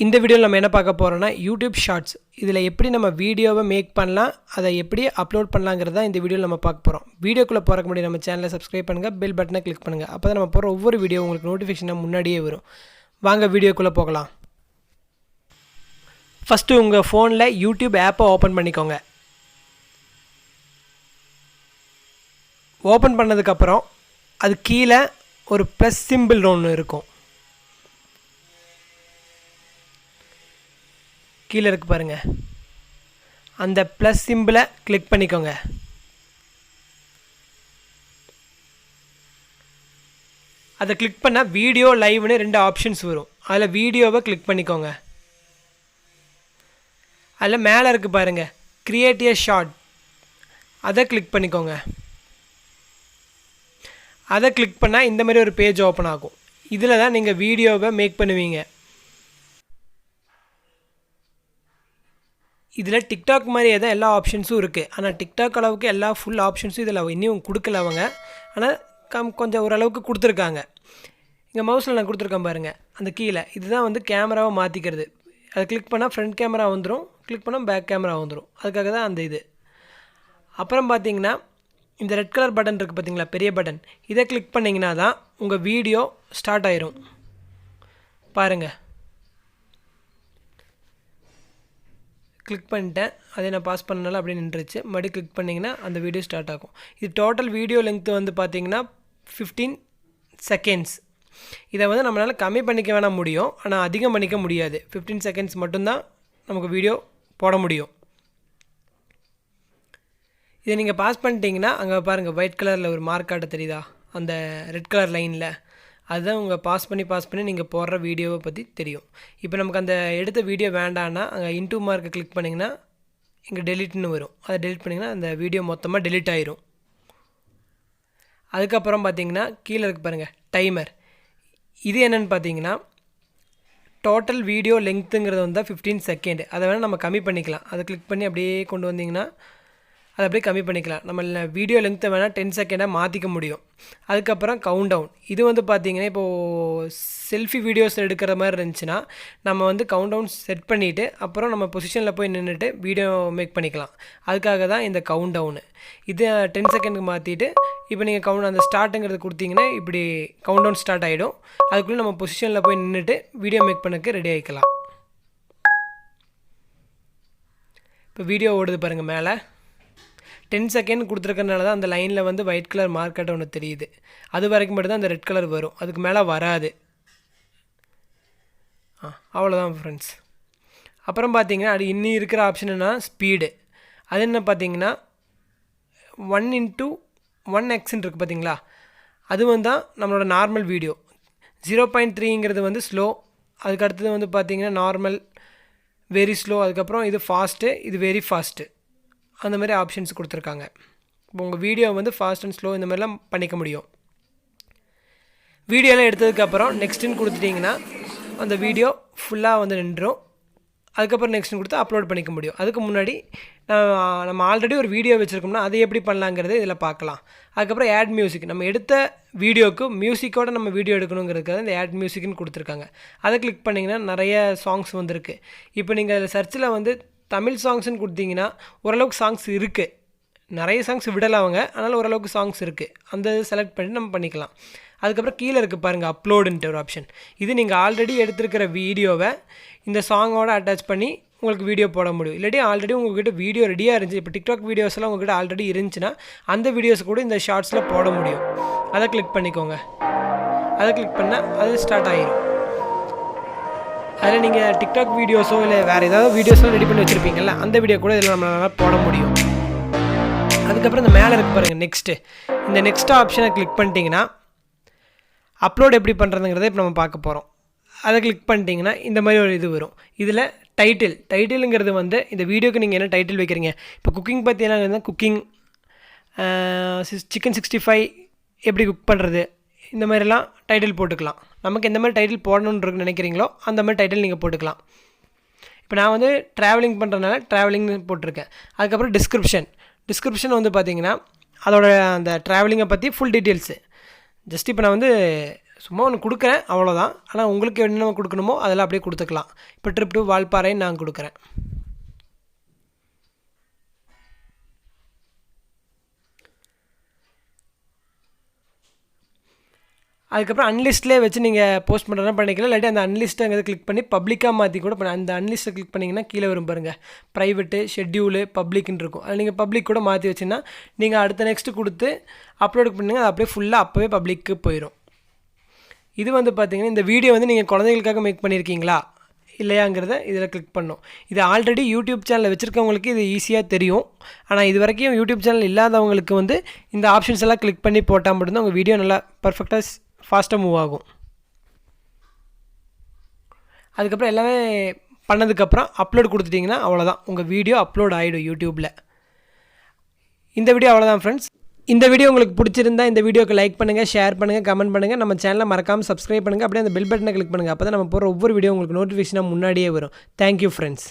இந்த வீடியோவில் நம்ம என்ன பார்க்க போகிறோம்னா யூடியூப் ஷார்ட்ஸ். இதில் எப்படி நம்ம வீடியோவை மேக் பண்ணலாம், அதை எப்படி அப்லோட் பண்ணலாங்கிறது தான் இந்த வீடியோவில் நம்ம பார்க்க போகிறோம். வீடியோக்குள்ளே போகிறக்கு முன்னாடி நம்ம சேனலை சப்ஸ்கிரைப் பண்ணுங்கள், பெல் பட்டனை கிளிக் பண்ணுங்கள். அப்போ தான் நம்ம போகிற ஒவ்வொரு வீடியோ உங்களுக்கு நோட்டிஃபிகேஷனாக முன்னாடியே வரும். வாங்க வீடியோக்குள்ளே போகலாம். ஃபஸ்ட்டு உங்கள் ஃபோனில் யூடியூப் ஆப்பை ஓப்பன் பண்ணிக்கோங்க. ஓப்பன் பண்ணதுக்கப்புறம் அது கீழே ஒரு ப்ளஸ் சிம்பிள் ஒன்று இருக்கும். கீழே இருக்கு பாருங்கள், அந்த ப்ளஸ் சிம்பிளை கிளிக் பண்ணிக்கோங்க. அதை கிளிக் பண்ணால் வீடியோ லைவ்னு 2 ஆப்ஷன்ஸ் வரும். அதில் வீடியோவை கிளிக் பண்ணிக்கோங்க. அதில் மேலே இருக்குது பாருங்கள், கிரியேட் எ ஷார்ட், அதை கிளிக் பண்ணிக்கோங்க. அதை கிளிக் பண்ணால் இந்த மாதிரி ஒரு பேஜ் ஓப்பன் ஆகும். இதில் தான் நீங்கள் வீடியோவை மேக் பண்ணுவீங்க. இதில் டிக்டாக் மாதிரியே தான் எல்லா ஆப்ஷன்ஸும் இருக்குது. ஆனால் டிக்டாக் அளவுக்கு எல்லா ஃபுல் ஆப்ஷன்ஸும் இதில் இன்னும் கொடுக்கல அவங்க. ஆனால் கொஞ்சம் ஓரளவுக்கு கொடுத்துருக்காங்க. இங்கே மவுஸில் நான் கொடுத்துருக்கேன் பாருங்கள், அந்த கீழே இதுதான் வந்து கேமராவை மாற்றிக்கிறது. அதை கிளிக் பண்ணால் ஃப்ரண்ட் கேமரா வந்துடும், கிளிக் பண்ணால் பேக் கேமரா வந்துடும். அதுக்காக தான் அந்த இது. அப்புறம் பார்த்தீங்கன்னா இந்த ரெட் கலர் பட்டன் இருக்குது பார்த்தீங்களா, பெரிய பட்டன், இதை கிளிக் பண்ணிங்கன்னா தான் உங்கள் வீடியோ ஸ்டார்ட் ஆயிரும். பாருங்கள், கிளிக் பண்ணிட்டேன். அதை நான் பாஸ் பண்ணனால அப்படியே நின்றுச்சு. மறுபடியும் கிளிக் பண்ணிங்கன்னா அந்த வீடியோ ஸ்டார்ட் ஆகும். இது டோட்டல் வீடியோ லென்த் வந்து பார்த்திங்கன்னா 15 செகண்ட்ஸ். இதை வந்து நம்மளால் கம்மி பண்ணிக்க வேணால் முடியும், ஆனால் அதிகம் பண்ணிக்க முடியாது. 15 செகண்ட்ஸ் மட்டும்தான் நமக்கு வீடியோ போட முடியும். இதை நீங்கள் பாஸ் பண்ணிட்டீங்கன்னா அங்கே பாருங்கள், ஒயிட் கலரில் ஒரு மார்க் காட்ட தெரியுதா, அந்த ரெட் கலர் லைனில், அதுதான் உங்கள் பாஸ் பண்ணி நீங்கள் போடுற வீடியோவை பற்றி தெரியும். இப்போ நமக்கு அந்த எடுத்த வீடியோ வேண்டான்னா அங்கே இன்டூ மார்க்கை கிளிக் பண்ணிங்கன்னா இங்கே டெலிட்னு வரும். அதை டெலிட் பண்ணிங்கன்னா அந்த வீடியோ மொத்தமாக டெலிட் ஆயிரும். அதுக்கப்புறம் பார்த்தீங்கன்னா கீழே இருக்கு பாருங்கள் டைமர். இது என்னென்னு பார்த்தீங்கன்னா டோட்டல் வீடியோ லெங்க்த்துங்கிறது வந்து 15 செகண்ட். அதை வேணால் நம்ம கம்மி பண்ணிக்கலாம். அதை கிளிக் பண்ணி அப்படியே கொண்டு வந்தீங்கன்னா அதை அப்படியே கம்மி பண்ணிக்கலாம். நம்ம வீடியோ லெங்க்த்தை வேணால் 10 செகண்டாக மாற்றிக்க முடியும். அதுக்கப்புறம் கவுண்ட் டவுன். இது வந்து பார்த்திங்கன்னா இப்போது செல்ஃபி வீடியோஸ் எடுக்கிற மாதிரி இருந்துச்சுன்னா நம்ம வந்து கவுண்ட் டவுன் செட் பண்ணிவிட்டு அப்புறம் நம்ம பொசிஷனில் போய் நின்றுட்டு வீடியோ மேக் பண்ணிக்கலாம். அதுக்காக தான் இந்த கவுண்ட் டவுனு. இது 10 செகண்டுக்கு மாற்றிட்டு இப்போ நீங்கள் அந்த ஸ்டார்ட்டுங்கிறது கொடுத்தீங்கன்னா இப்படி கவுண்ட் டவுன் ஸ்டார்ட் ஆகிடும். அதுக்குள்ளே நம்ம பொசிஷனில் போய் நின்றுட்டு வீடியோ மேக் பண்ணக்கு ரெடி ஆகிக்கலாம். இப்போ வீடியோ ஓடுது பாருங்கள், மேலே 10 செகண்ட் கொடுத்துருக்கறனால தான் அந்த லைனில் வந்து ஒயிட் கலர் மார்க்கெட் ஒன்று தெரியுது. அது வரைக்கும் மட்டும் தான் அந்த ரெட் கலர் வரும், அதுக்கு மேலே வராது. அவ்வளோதான் ஃப்ரெண்ட்ஸ். அப்புறம் பார்த்தீங்கன்னா அது இன்னும் இருக்கிற ஆப்ஷன் என்ன, ஸ்பீடு. அது என்ன பார்த்தீங்கன்னா 1:1x இருக்குது பார்த்தீங்களா, அது வந்து தான் நம்மளோட நார்மல் வீடியோ. 0.3ங்கிறது வந்து ஸ்லோ. அதுக்கு அடுத்தது வந்து பார்த்திங்கன்னா நார்மல், வெரி ஸ்லோ, அதுக்கப்புறம் இது ஃபாஸ்ட்டு, இது வெரி ஃபாஸ்ட்டு, அந்த மாதிரி ஆப்ஷன்ஸ் கொடுத்துருக்காங்க. இப்போ உங்கள் வீடியோ வந்து ஃபாஸ்ட் அண்ட் ஸ்லோ இந்த மாதிரிலாம் பண்ணிக்க முடியும். வீடியோலாம் எடுத்ததுக்கப்புறம் நெக்ஸ்ட்டுன்னு கொடுத்துட்டிங்கன்னா அந்த வீடியோ ஃபுல்லாக வந்து நின்றுடும். அதுக்கப்புறம் நெக்ஸ்ட்டுன்னு கொடுத்து அப்லோட் பண்ணிக்க முடியும். அதுக்கு முன்னாடி நம்ம ஆல்ரெடி ஒரு வீடியோ வச்சுருக்கோம்னா அதை எப்படி பண்ணலாங்கிறது இதில் பார்க்கலாம். அதுக்கப்புறம் ஆட் மியூசிக், நம்ம எடுத்த வீடியோவுக்கு மியூசிக்கோடு நம்ம வீடியோ எடுக்கணுங்கிறதுக்காக இந்த ஆட் மியூசிக்னு கொடுத்துருக்காங்க. அதை கிளிக் பண்ணிங்கன்னா நிறைய சாங்ஸ் வந்துருக்கு. இப்போ நீங்கள் அதில் சர்ச்சில் வந்து தமிழ் சாங்ஸ்ன்னு கொடுத்தீங்கன்னா ஓரளவுக்கு சாங்ஸ் இருக்குது, நிறைய சாங்ஸ் விடலாம் அவங்க, அதனால் ஓரளவுக்கு சாங்ஸ் இருக்குது. அந்த செலக்ட் பண்ணி நம்ம பண்ணிக்கலாம். அதுக்கப்புறம் கீழே இருக்குது பாருங்கள் அப்லோடுன்ட்டு ஒரு ஆப்ஷன். இது நீங்கள் ஆல்ரெடி எடுத்துருக்கிற வீடியோவை இந்த சாங்கோடு அட்டாச் பண்ணி உங்களுக்கு வீடியோ போட முடியும். இல்லாட்டி ஆல்ரெடி உங்கள்கிட்ட வீடியோ ரெடியாக இருந்துச்சு, இப்போ டிக்டாக் வீடியோஸ்லாம் உங்கள்கிட்ட ஆல்ரெடி இருந்துச்சுன்னா அந்த வீடியோஸ் கூட இந்த ஷார்ட்ஸில் போட முடியும். அதை கிளிக் பண்ணிக்கோங்க. அதை கிளிக் பண்ணால் அது ஸ்டார்ட் ஆகிடும். அதில் நீங்கள் டிக்டாக் வீடியோஸோ இல்லை வேறு ஏதாவது வீடியோஸோ ரெடி பண்ணி வச்சுருப்பீங்கள்ல, அந்த வீடியோ கூட இதில் நம்மளால் போட முடியும். அதுக்கப்புறம் இந்த மேலே இருக்கு பாருங்கள் நெக்ஸ்ட்டு, இந்த நெக்ஸ்ட் ஆப்ஷனை கிளிக் பண்ணிட்டீங்கன்னா அப்லோட் எப்படி பண்ணுறதுங்கிறத இப்போ நம்ம பார்க்க போகிறோம். அதை கிளிக் பண்ணிட்டீங்கன்னா இந்த மாதிரி ஒரு இது வரும். இதில் டைட்டிலுங்கிறது வந்து இந்த வீடியோக்கு நீங்கள் என்ன டைட்டில் வைக்கிறீங்க. இப்போ குக்கிங் பற்றி என்ன, குக்கிங், சிக்கன் 65 எப்படி குக் பண்ணுறது, இந்த மாதிரிலாம் டைட்டில் போட்டுக்கலாம். நமக்கு எந்த மாதிரி டைட்டில் போடணுன்னு நினைக்கிறீங்களோ அந்த மாதிரி டைட்டில் நீங்கள் போட்டுக்கலாம். இப்போ நான் வந்து ட்ராவலிங் பண்ணுறதுனால ட்ராவலிங்னு போட்டிருக்கேன். அதுக்கப்புறம் டிஸ்கிரிப்ஷன் வந்து பார்த்திங்கன்னா அதோட அந்த ட்ராவலிங்கை பற்றி ஃபுல் டீட்டெயில்ஸு. ஜஸ்ட் இப்போ நான் வந்து சும்மா ஒன்று கொடுக்குறேன் அவ்வளோதான். ஆனால் உங்களுக்கு என்னென்ன கொடுக்கணுமோ அதெல்லாம் அப்படியே கொடுத்துக்கலாம். இப்போ ட்ரிப் டு வால்பாறைன்னு நான் கொடுக்குறேன். அதுக்கப்புறம் அன்லிஸ்ட்லேயே வச்சு நீங்கள் போஸ்ட் பண்ணுறதா பண்ணிக்கலாம். இல்லாட்டி அந்த அன்லிஸ்ட்டுங்கிறத கிளிக் பண்ணி பப்ளிக்காக மாற்றி கூட அந்த அன்லிஸ்ட்டை கிளிக் பண்ணிங்கன்னா கீழே வரும் பாருங்கள், ப்ரைவேட்டு, ஷெட்யூலு, பப்ளிக்னு இருக்கும். அது நீங்கள் பப்ளிக் கூட மாற்றி வச்சுன்னா நீங்கள் அடுத்த நெக்ஸ்ட்டு கொடுத்து அப்லோட் பண்ணுங்க, அது அப்படியே ஃபுல்லாக அப்போவே பப்ளிக்கு போயிடும். இது வந்து பார்த்திங்கன்னா இந்த வீடியோ வந்து நீங்கள் குழந்தைகளுக்காக மேக் பண்ணியிருக்கீங்களா இல்லையாங்கிறத இதில் கிளிக் பண்ணணும். இது ஆல்ரெடி யூடியூப் சேனலில் வச்சுருக்கவங்களுக்கு இது ஈஸியாக தெரியும். ஆனால் இது வரைக்கும் யூடியூப் சேனல் இல்லாதவங்களுக்கு வந்து இந்த ஆப்ஷன்ஸ் எல்லாம் கிளிக் பண்ணி போட்டால் மட்டும்தான் உங்கள் வீடியோ நல்லா பர்ஃபெக்டாக ஃபாஸ்ட்டாக மூவ் ஆகும். அதுக்கப்புறம் எல்லாமே பண்ணதுக்கப்புறம் அப்லோட் கொடுத்துட்டிங்கன்னா அவ்வளோதான், உங்கள் வீடியோ அப்லோட் ஆகிடும் யூடியூப்பில். இந்த வீடியோ அவ்வளோதான் ஃப்ரெண்ட்ஸ். இந்த வீடியோ உங்களுக்கு பிடிச்சிருந்தா இந்த வீடியோக்கு லைக் பண்ணுங்கள், ஷேர் பண்ணுங்கள், கமெண்ட் பண்ணுங்கள். நம்ம சேனலை மறக்காமல் சப்ஸ்கிரைப் பண்ணுங்கள். அப்படியே அந்த பெல் பட்டனை கிளிக் பண்ணுங்கள். அப்போ தான் நம்ம போகிற ஒவ்வொரு வீடியோ உங்களுக்கு நோட்டிஃபிகேஷனாக முன்னாடியே வரும். Thank you friends.